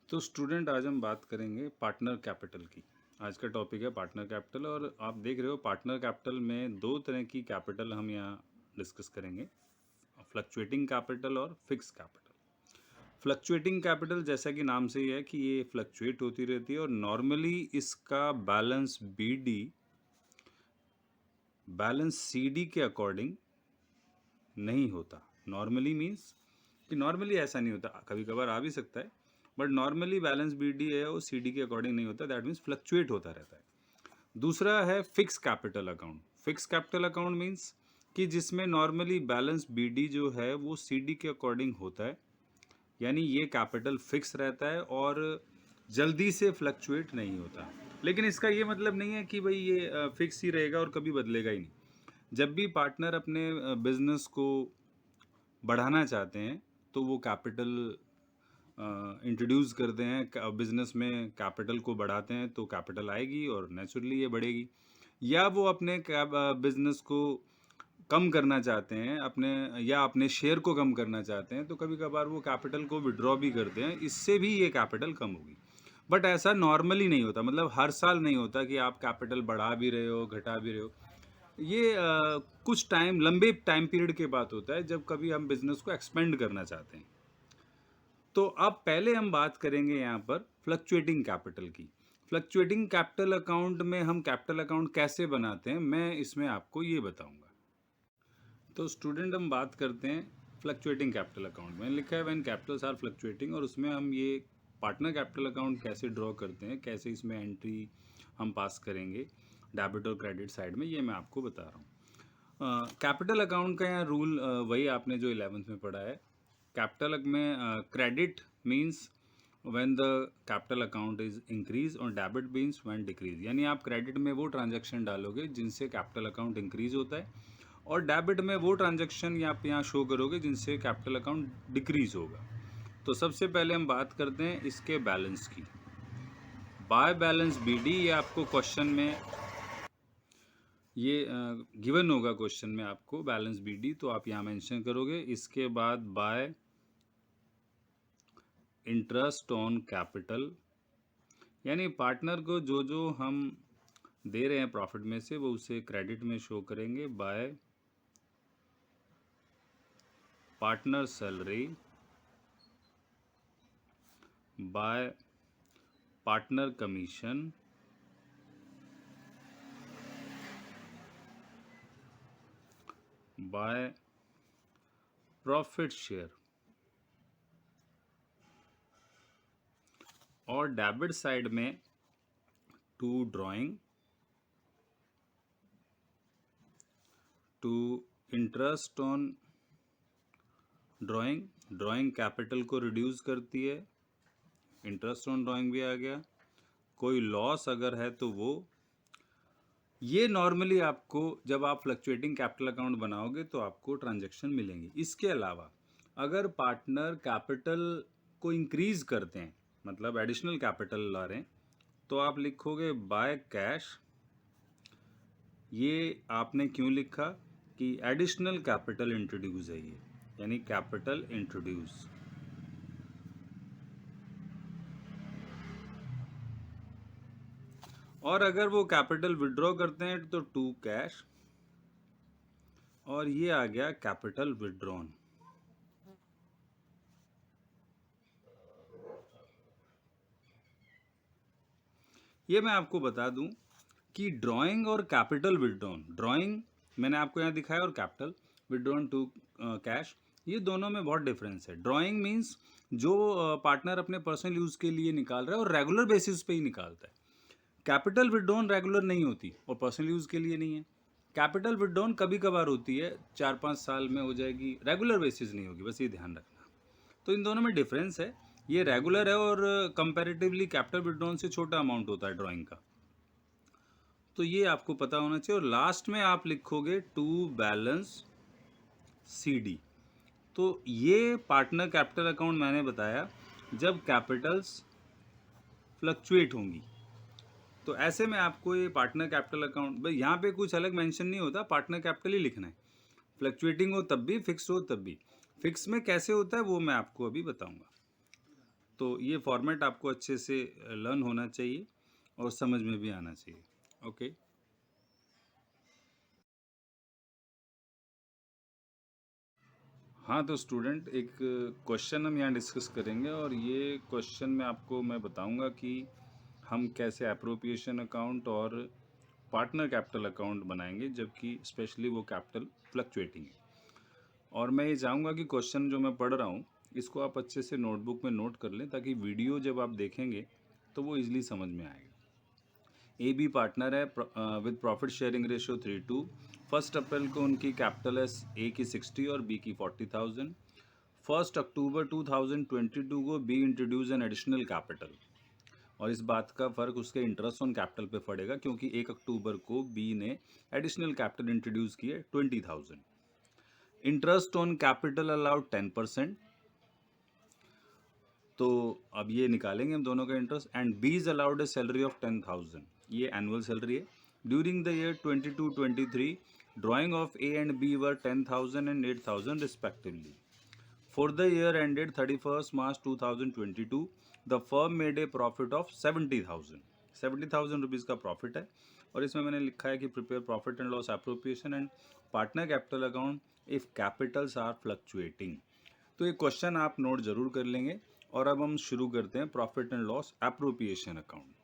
तो स्टूडेंट आज हम बात करेंगे पार्टनर कैपिटल की। आज का टॉपिक है पार्टनर कैपिटल और आप देख रहे हो पार्टनर कैपिटल में दो तरह की कैपिटल हम यहाँ डिस्कस करेंगे, फ्लक्चुएटिंग कैपिटल और फिक्स कैपिटल। फ्लक्चुएटिंग कैपिटल जैसा कि नाम से ही है कि ये फ्लक्चुएट होती रहती है और नॉर्मली इसका बैलेंस सीडी के अकॉर्डिंग नहीं होता। नॉर्मली मीन्स कि नॉर्मली ऐसा नहीं होता, कभी कभार आ भी सकता है, बट नॉर्मली बैलेंस बीडी है वो सीडी के अकॉर्डिंग नहीं होता। दैट मीन्स फ्लक्चुएट होता रहता है। दूसरा है fix capital account. Fix capital account means कि जिसमें नॉर्मली बैलेंस बीडी जो है वो सीडी के अकॉर्डिंग होता है, यानी ये कैपिटल फिक्स रहता है और जल्दी से फ्लक्चुएट नहीं होता। लेकिन इसका ये मतलब नहीं है कि भाई ये फिक्स ही रहेगा और कभी बदलेगा ही नहीं। जब भी पार्टनर अपने बिजनेस को बढ़ाना चाहते हैं तो वो कैपिटल इंट्रोड्यूस करते हैं, बिजनेस में कैपिटल को बढ़ाते हैं तो कैपिटल आएगी और नेचुरली ये बढ़ेगी। या वो अपने बिजनेस को कम करना चाहते हैं, अपने शेयर को कम करना चाहते हैं तो कभी कभार वो कैपिटल को विड्रॉ भी करते हैं, इससे भी ये कैपिटल कम होगी। बट ऐसा नॉर्मली नहीं होता, मतलब हर साल नहीं होता कि आप कैपिटल बढ़ा भी रहे हो घटा भी रहे हो। ये कुछ लंबे टाइम पीरियड के बाद होता है जब कभी हम बिजनेस को एक्सपेंड करना चाहते हैं। तो अब पहले हम बात करेंगे यहाँ पर फ्लक्चुएटिंग कैपिटल की। फ्लक्चुएटिंग कैपिटल अकाउंट में हम कैपिटल अकाउंट कैसे बनाते हैं, मैं इसमें आपको ये बताऊंगा। तो स्टूडेंट हम बात करते हैं फ्लक्चुएटिंग कैपिटल अकाउंट में। लिखा है व्हेन कैपिटल्स आर फ्लक्चुएटिंग, और उसमें हम ये पार्टनर कैपिटल अकाउंट कैसे ड्रॉ करते हैं, कैसे इसमें एंट्री हम पास करेंगे डेबिट और क्रेडिट साइड में, ये मैं आपको बता रहा हूँ। कैपिटल अकाउंट का यहाँ रूल वही आपने जो 11th में पढ़ा है। कैपिटल में credit means when the capital account is increase और डेबिट मीन्स व्हेन डिक्रीज, यानी आप क्रेडिट में वो ट्रांजैक्शन डालोगे जिनसे कैपिटल अकाउंट इंक्रीज होता है और डेबिट में वो ट्रांजैक्शन आप यहाँ शो करोगे जिनसे कैपिटल अकाउंट डिक्रीज होगा। तो सबसे पहले हम बात करते हैं इसके बैलेंस की। बाय बैलेंस बीडी, ये आपको क्वेश्चन में ये गिवन होगा, क्वेश्चन में आपको बैलेंस बीडी, तो आप यहाँ मेंशन करोगे। इसके बाद बाय इंटरेस्ट ऑन कैपिटल, यानी पार्टनर को जो जो हम दे रहे हैं प्रॉफिट में से वो उसे क्रेडिट में शो करेंगे। By partner salary, by partner commission, by profit share, और डेबिट साइड में to drawing, to interest on drawing. Drawing capital को रिड्यूस करती है, इंटरेस्ट ऑन ड्राइंग भी आ गया। कोई लॉस अगर है तो वो, ये नॉर्मली आपको जब आप फ्लक्चुएटिंग कैपिटल अकाउंट बनाओगे तो आपको ट्रांजैक्शन मिलेंगी। इसके अलावा अगर पार्टनर कैपिटल को इंक्रीज करते हैं, मतलब एडिशनल कैपिटल ला रहे हैं, तो आप लिखोगे बाय कैश। ये आपने क्यों लिखा कि एडिशनल कैपिटल इंट्रोड्यूस है ये, यानी कैपिटल इंट्रोड्यूस। और अगर वो कैपिटल विड्रॉ करते हैं तो टू कैश, और ये आ गया कैपिटल विड्रॉन। ये मैं आपको बता दूं कि ड्राइंग और कैपिटल विड्रॉन, ड्राइंग मैंने आपको यहाँ दिखाया और कैपिटल विड्रॉन टू कैश, ये दोनों में बहुत डिफरेंस है। ड्राइंग मीन्स जो पार्टनर अपने पर्सनल यूज़ के लिए निकाल रहा है और रेगुलर बेसिस पे ही निकालता है। कैपिटल विड्रॉन रेगुलर नहीं होती और पर्सनल यूज़ के लिए नहीं है। कैपिटल विड्रॉन कभी कभार होती है, 4-5 साल में हो जाएगी, रेगुलर बेसिस नहीं होगी, बस ये ध्यान रखना। तो इन दोनों में डिफरेंस है, ये रेगुलर है और कंपैरेटिवली कैपिटल विड्रॉन से छोटा अमाउंट होता है ड्राइंग का, तो ये आपको पता होना चाहिए। और लास्ट में आप लिखोगे टू बैलेंस सीडी। तो ये पार्टनर कैपिटल अकाउंट मैंने बताया जब कैपिटल्स फ्लक्चुएट होंगी, तो ऐसे में आपको ये पार्टनर कैपिटल अकाउंट, भाई यहाँ पे कुछ अलग मेंशन नहीं होता, पार्टनर कैपिटल ही लिखना है। फ्लक्चुएटिंग हो तब भी, फिक्स हो तब भी। फिक्स में कैसे होता है वो मैं आपको अभी बताऊंगा। तो ये फॉर्मेट आपको अच्छे से लर्न होना चाहिए और समझ में भी आना चाहिए। ओके। हाँ, तो स्टूडेंट एक क्वेश्चन हम यहाँ डिस्कस करेंगे और ये क्वेश्चन में आपको मैं बताऊंगा कि हम कैसे एप्रोप्रिएशन अकाउंट और पार्टनर कैपिटल अकाउंट बनाएंगे, जबकि स्पेशली वो कैपिटल फ्लक्चुएटिंग है। और मैं ये चाहूँगा कि क्वेश्चन जो मैं पढ़ रहा हूँ इसको आप अच्छे से नोटबुक में नोट कर लें, ताकि वीडियो जब आप देखेंगे तो वो इजीली समझ में आएगा। ए बी पार्टनर है विद प्रॉफिट शेयरिंग रेशियो 3:2। 1 अप्रैल को उनकी कैपिटल है ए की 60 और बी की 40,000। 1 अक्टूबर 2022 को be introduce an additional capital, और इस बात का फ़र्क उसके इंटरेस्ट ऑन कैपिटल पे पड़ेगा, क्योंकि 1 अक्टूबर को बी ने एडिशनल कैपिटल इंट्रोड्यूस की है 20,000। इंटरेस्ट ऑन कैपिटल अलाउड 10%, तो अब ये निकालेंगे हम दोनों का interest. And B is allowed a salary of 10,000, ये एनुअल सैलरी है। During the year 22-23 drawing of A and B were 10,000 and 8,000 respectively. For the year ended 31 March 2022 the firm made a profit of 70,000 rupees का profit है। और इसमें मैंने लिखा है कि prepare profit and loss appropriation and partner capital account if capitals are fluctuating. तो ये क्वेश्चन आप नोट जरूर कर लेंगे। और अब हम शुरू करते हैं profit and loss appropriation account.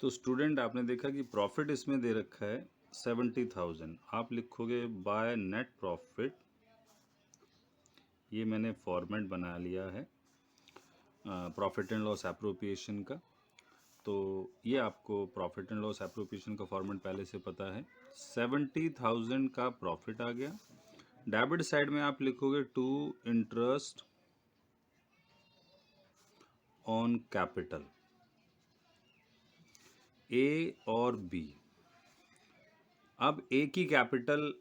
तो स्टूडेंट आपने देखा कि प्रॉफिट इसमें दे रखा है 70,000। आप लिखोगे बाय नेट प्रॉफिट, ये मैंने फॉर्मेट बना लिया है प्रॉफिट एंड लॉस एप्रोप्रिएशन का। तो ये आपको प्रॉफिट एंड लॉस एप्रोप्रिएशन का फॉर्मेट पहले से पता है। 70,000 का प्रॉफिट आ गया। डेबिट साइड में आप लिखोगे to interest on capital A और बी। अब ए की कैपिटल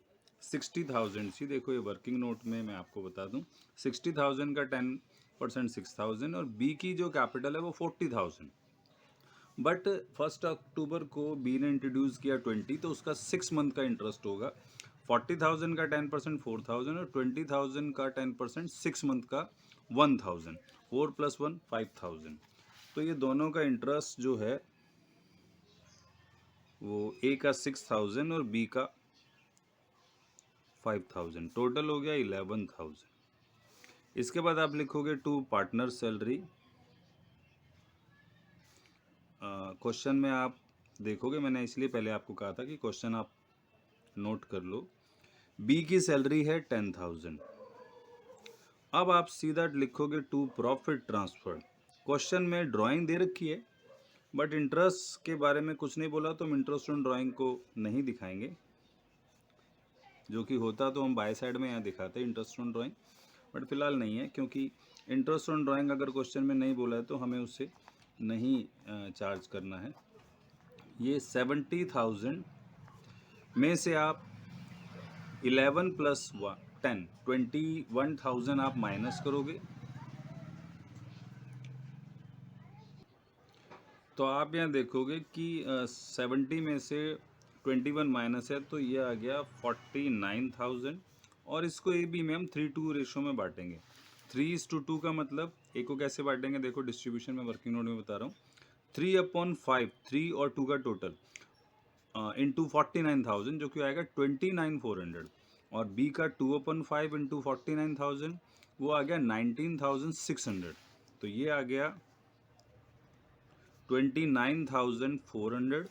60,000 सी, देखो ये वर्किंग नोट में मैं आपको बता दूं, 60,000 का 10% 6,000, और बी की जो कैपिटल है वो 40,000। बट 1 अक्टूबर को बी ने इंट्रोड्यूस किया 20, तो उसका 6 मंथ का इंटरेस्ट होगा। 40,000 का 10% 4,000 और 20,000 का 10% 6 मंथ का 1,000। 4 + 1 5,000। तो ये दोनों का इंटरेस्ट जो है वो ए का 6,000 और बी का 5,000, टोटल हो गया 11,000। इसके बाद आप लिखोगे टू पार्टनर सैलरी। क्वेश्चन में आप देखोगे, मैंने इसलिए पहले आपको कहा था कि क्वेश्चन आप नोट कर लो। बी की सैलरी है 10,000। अब आप सीधा लिखोगे टू प्रॉफिट ट्रांसफर। क्वेश्चन में ड्राइंग दे रखी है बट इंटरेस्ट के बारे में कुछ नहीं बोला, तो हम इंटरेस्ट ऑन ड्राइंग को नहीं दिखाएंगे, जो कि होता तो हम बाय साइड में यहाँ दिखाते इंटरेस्ट ऑन ड्राइंग, बट फिलहाल नहीं है, क्योंकि इंटरेस्ट ऑन ड्राइंग अगर क्वेश्चन में नहीं बोला है तो हमें उससे नहीं चार्ज करना है। ये 70,000 में से आप 11 + 10 21,000 आप माइनस करोगे, तो आप यहाँ देखोगे कि 70 में से 21 माइनस है, तो ये आ गया 49,000। और इसको ए बी में हम 3:2 रेशो में बांटेंगे। 3:2 का मतलब ए को कैसे बांटेंगे, देखो डिस्ट्रीब्यूशन में वर्किंग नोट में बता रहा हूँ। 3/5, 3 और 2 का टोटल इंटू 49,000, जो कि आएगा 29,400। और बी का 2/5 इंटू 49,000, वो आ गया 19,600। तो ये आ गया 29,400,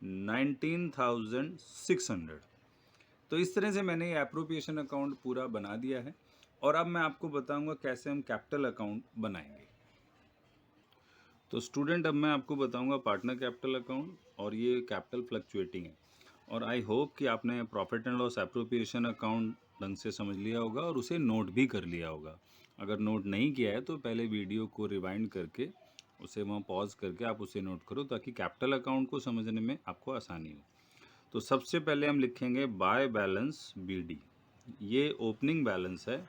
19,600। तो इस तरह से मैंने ये एप्रोप्रिएशन अकाउंट पूरा बना दिया है। और अब मैं आपको बताऊंगा कैसे हम कैपिटल अकाउंट बनाएंगे। तो स्टूडेंट, अब मैं आपको बताऊंगा पार्टनर कैपिटल अकाउंट, और ये कैपिटल फ्लक्चुएटिंग है। और आई होप कि आपने profit and loss appropriation account ढंग से समझ लिया होगा और उसे नोट भी कर लिया होगा। अगर नोट नहीं किया है तो पहले वीडियो को रिवाइंड करके उसे वहाँ पॉज करके आप उसे नोट करो, ताकि कैपिटल अकाउंट को समझने में आपको आसानी हो। तो सबसे पहले हम लिखेंगे बाय बैलेंस बी डी। ये ओपनिंग बैलेंस है।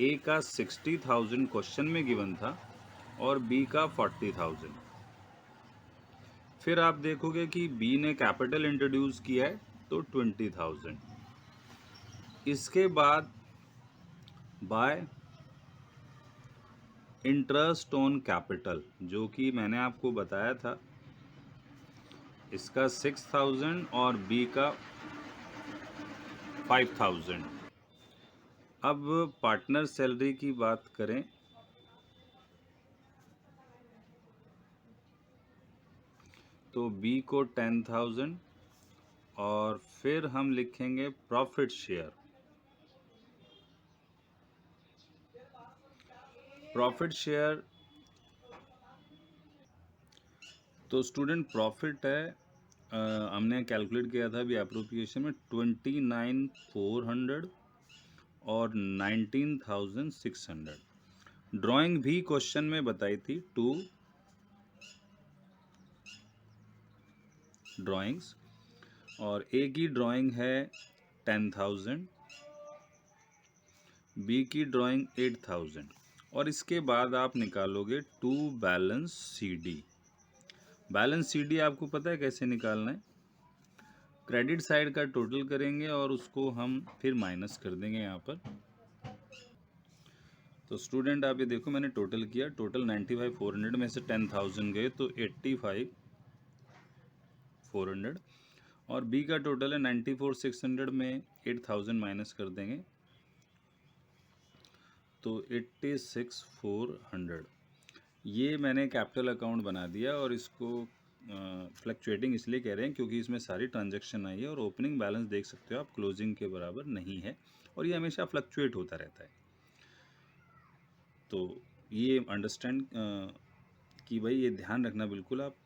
ए का 60,000 क्वेश्चन में गिवन था और बी का 40,000। फिर आप देखोगे कि बी ने कैपिटल इंट्रोड्यूस किया है तो 20,000। इसके बाद बाय इंटरेस्ट ऑन कैपिटल, जो कि मैंने आपको बताया था, इसका 6000 और बी का 5000। अब पार्टनर सैलरी की बात करें तो बी को 10,000 और फिर हम लिखेंगे प्रॉफिट शेयर। प्रॉफिट शेयर तो स्टूडेंट प्रॉफिट है, हमने कैलकुलेट किया था अभी एप्रोप्रिएशन में 29,400 और 19,600। ड्राइंग भी क्वेश्चन में बताई थी, 2 ड्राइंग्स, और ए की ड्राइंग है 10,000, बी की ड्राइंग 8,000, और इसके बाद आप निकालोगे to balance C D. Balance C D आपको पता है कैसे निकालना है? क्रेडिट साइड का टोटल करेंगे और उसको हम फिर माइनस कर देंगे यहाँ पर। तो स्टूडेंट आप ये देखो, मैंने टोटल किया, टोटल 95,400 में से 10,000 गए तो 85,400, और बी का टोटल है 94,600 में 8,000 माइनस कर देंगे तो 86,400। ये मैंने कैपिटल अकाउंट बना दिया, और इसको फ्लक्चुएटिंग इसलिए कह रहे हैं क्योंकि इसमें सारी ट्रांजैक्शन आई है, और ओपनिंग बैलेंस देख सकते हो आप क्लोजिंग के बराबर नहीं है, और ये हमेशा फ्लक्चुएट होता रहता है। तो ये अंडरस्टैंड कि भाई ये ध्यान रखना बिल्कुल आप,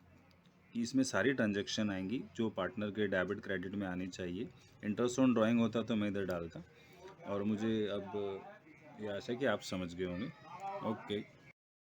इसमें सारी ट्रांजैक्शन आएंगी जो पार्टनर के डेबिट क्रेडिट में आनी चाहिए। इंटरेस्ट ऑन ड्राइंग होता तो मैं इधर डालता, और मुझे अब ये आशा है कि आप समझ गए होंगे। ओके।